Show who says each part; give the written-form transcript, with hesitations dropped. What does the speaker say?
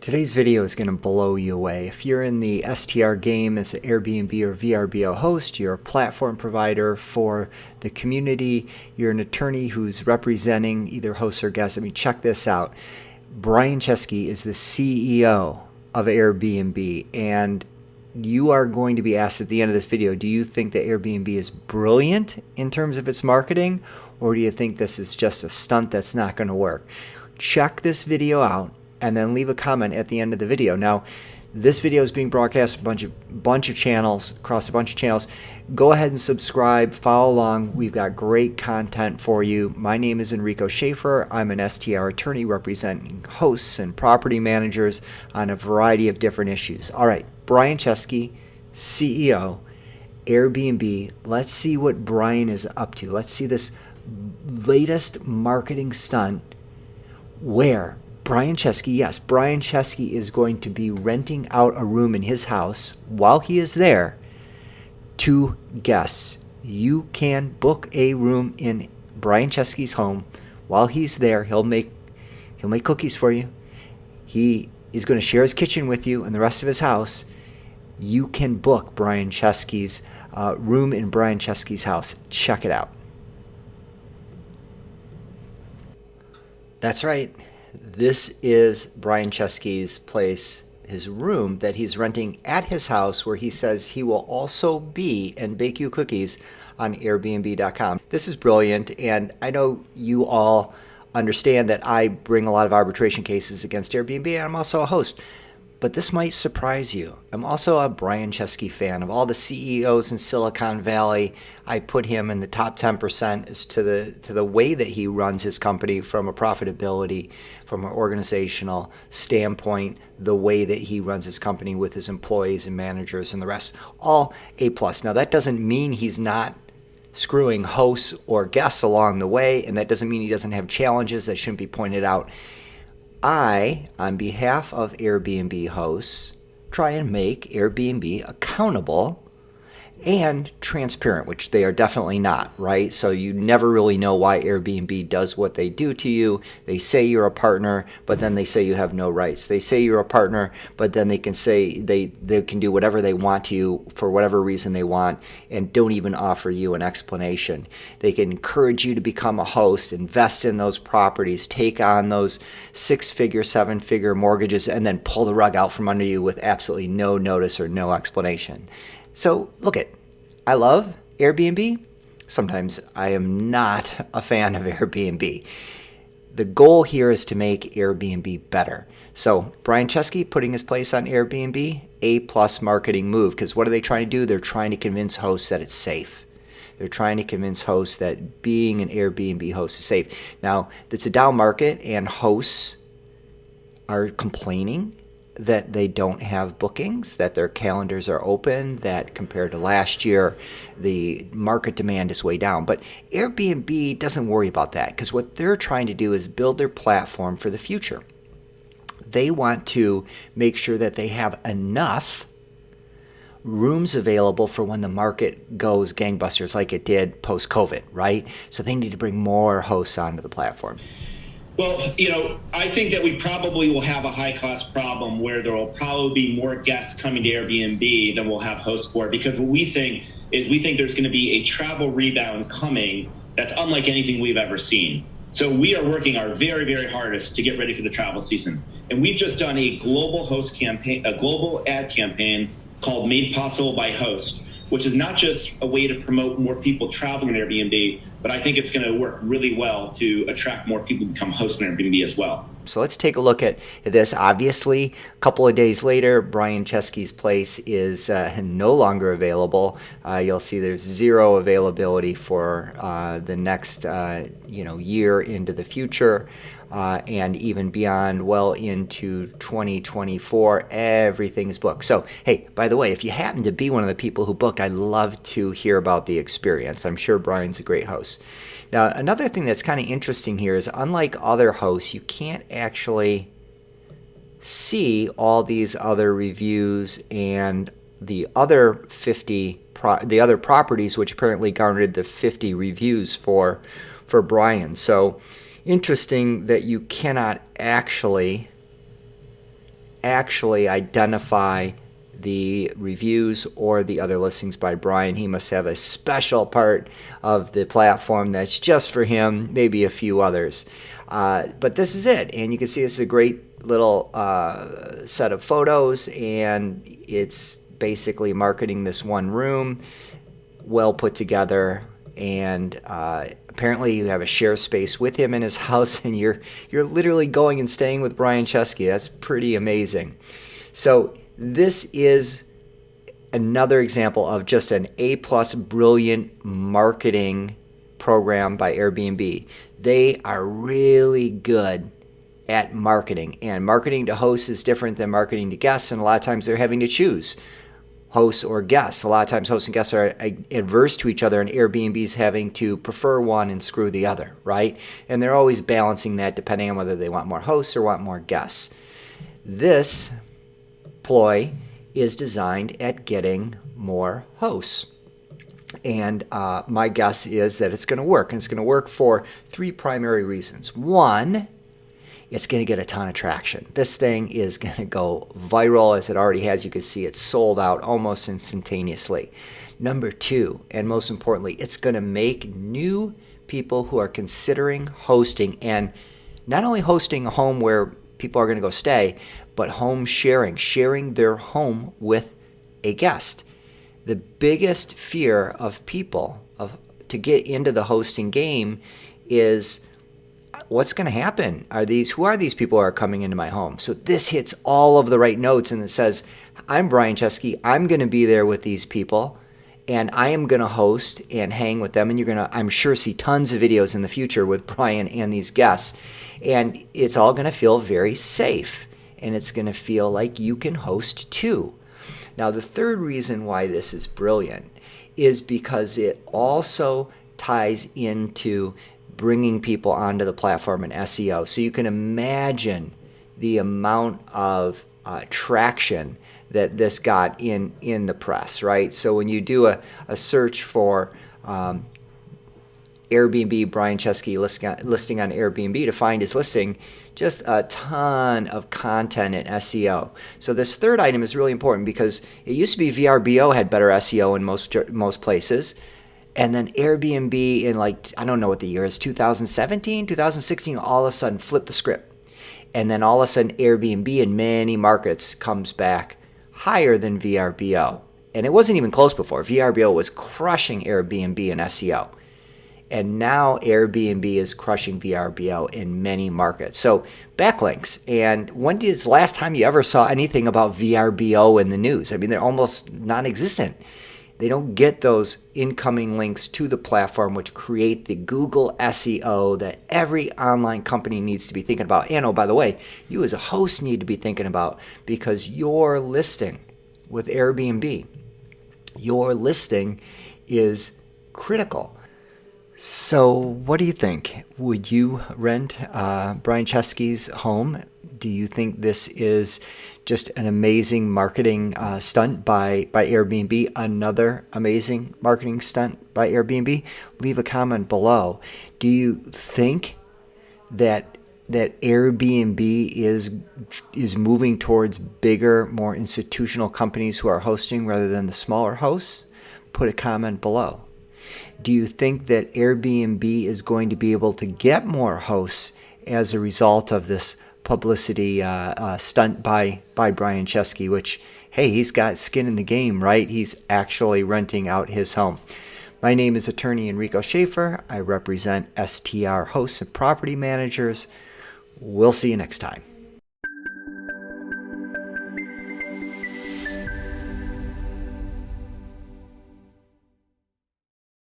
Speaker 1: Today's video is going to blow you away. If you're in the STR game as an Airbnb or VRBO host, you're a platform provider for the community, you're an attorney who's representing either hosts or guests. I mean, check this out. Brian Chesky is the CEO of Airbnb, and you are going to be asked at the end of this video, do you think that Airbnb is brilliant in terms of its marketing, or do you think this is just a stunt that's not going to work? Check this video out and then leave a comment at the end of the video. Now, this video is being broadcast a bunch of channels, across a bunch of channels. Go ahead and subscribe, follow along. We've got great content for you. My name is Enrico Schaefer. I'm an STR attorney representing hosts and property managers on a variety of different issues. All right, Brian Chesky, CEO, Airbnb. Let's see what Brian is up to. Let's see this latest marketing stunt where Brian Chesky, yes, Brian Chesky is going to be renting out a room in his house while he is there to guests. You can book a room in Brian Chesky's home while he's there. He'll make cookies for you. He is going to share his kitchen with you and the rest of his house. You can book Brian Chesky's room in Brian Chesky's house. Check it out. That's right. This is Brian Chesky's place, his room that he's renting at his house, where he says he will also be and bake you cookies on Airbnb.com. This is brilliant, and I know you all understand that I bring a lot of arbitration cases against Airbnb, and I'm also a host. But this might surprise you. I'm also a Brian Chesky fan. Of all the CEOs in Silicon Valley, I put him in the top 10% as to the way that he runs his company from a profitability, from an organizational standpoint, the way that he runs his company with his employees and managers and the rest, all A+. Now, that doesn't mean he's not screwing hosts or guests along the way, and that doesn't mean he doesn't have challenges that shouldn't be pointed out. I, on behalf of Airbnb hosts, try and make Airbnb accountable and transparent, which they are definitely not, right? So you never really know why Airbnb does what they do to you. They say you're a partner, but then they say you have no rights. They say you're a partner, but then they can say they can do whatever they want to you for whatever reason they want and don't even offer you an explanation. They can encourage you to become a host, invest in those properties, take on those 6-figure, 7-figure mortgages, and then pull the rug out from under you with absolutely no notice or no explanation. So look I love Airbnb. Sometimes I am not a fan of Airbnb. The goal here is to make Airbnb better. So Brian Chesky putting his place on Airbnb, A+ marketing move, because what are they trying to do? They're trying to convince hosts that it's safe. They're trying to convince hosts that being an Airbnb host is safe. Now, it's a down market and hosts are complaining that they don't have bookings, that their calendars are open, that compared to last year, the market demand is way down. But Airbnb doesn't worry about that, because what they're trying to do is build their platform for the future. They want to make sure that they have enough rooms available for when the market goes gangbusters like it did post-COVID, right? So they need to bring more hosts onto the platform.
Speaker 2: Well, I think that we probably will have a high-class problem where there will probably be more guests coming to Airbnb than we'll have hosts for, because what we think there's going to be a travel rebound coming that's unlike anything we've ever seen. So we are working our very, very hardest to get ready for the travel season. And we've just done a global host campaign, a global ad campaign called Made Possible by Host, which is not just a way to promote more people traveling on Airbnb, but I think it's going to work really well to attract more people to become hosts on Airbnb as well.
Speaker 1: So let's take a look at this. Obviously, a couple of days later, Brian Chesky's place is no longer available. You'll see there's zero availability for the next year into the future. And even beyond, well into 2024, everything is booked. So, hey, by the way, if you happen to be one of the people who booked, I'd love to hear about the experience. I'm sure Brian's a great host. Now, another thing that's kind of interesting here is, unlike other hosts, you can't actually see all these other reviews and the other properties, which apparently garnered the 50 reviews for Brian. So interesting that you cannot actually actually identify the reviews or the other listings by Brian. He must have a special part of the platform that's just for him, maybe a few others. But this is it. And you can see this is a great little set of photos, and it's basically marketing this one room, well put together. And apparently you have a share space with him in his house, and you're literally going and staying with Brian Chesky. That's pretty amazing. So this is another example of just an A-plus brilliant marketing program by Airbnb. They are really good at marketing, and marketing to hosts is different than marketing to guests, and a lot of times they're having to choose hosts or guests. A lot of times hosts and guests are adverse to each other, and Airbnb's having to prefer one and screw the other, right? And they're always balancing that depending on whether they want more hosts or want more guests. This ploy is designed at getting more hosts. And my guess is that it's going to work. And it's going to work for three primary reasons. One, it's going to get a ton of traction. This thing is going to go viral, as it already has. You can see it's sold out almost instantaneously. Number two, and most importantly, it's going to make new people who are considering hosting, and not only hosting a home where people are going to go stay, but home sharing their home with a guest. The biggest fear of people to get into the hosting game is, what's going to happen? Who are these people who are coming into my home? So this hits all of the right notes, and it says, I'm Brian Chesky. I'm going to be there with these people, and I am going to host and hang with them. And you're going to, I'm sure, see tons of videos in the future with Brian and these guests. And it's all going to feel very safe, and it's going to feel like you can host too. Now, the third reason why this is brilliant is because it also ties into bringing people onto the platform in SEO. So you can imagine the amount of traction that this got in the press, right? So when you do a search for Airbnb Brian Chesky listing on Airbnb to find his listing, just a ton of content in SEO. So this third item is really important because it used to be VRBO had better SEO in most places. And then Airbnb in, like, I don't know what the year is, 2017, 2016, all of a sudden flipped the script. And then all of a sudden Airbnb in many markets comes back higher than VRBO. And it wasn't even close before. VRBO was crushing Airbnb in SEO. And now Airbnb is crushing VRBO in many markets. So backlinks. And when is the last time you ever saw anything about VRBO in the news? I mean, they're almost non-existent. They don't get those incoming links to the platform, which create the Google SEO that every online company needs to be thinking about. And oh, by the way, you as a host need to be thinking about, because your listing with Airbnb, your listing is critical. So what do you think? Would you rent Brian Chesky's home? Do you think this is just an amazing marketing stunt by Airbnb? Another amazing marketing stunt by Airbnb? Leave a comment below. Do you think that Airbnb is moving towards bigger, more institutional companies who are hosting rather than the smaller hosts? Put a comment below. Do you think that Airbnb is going to be able to get more hosts as a result of this publicity stunt by Brian Chesky, which, hey, he's got skin in the game, right? He's actually renting out his home. My name is attorney Enrico Schaefer. I represent STR hosts and property managers. We'll see you next time.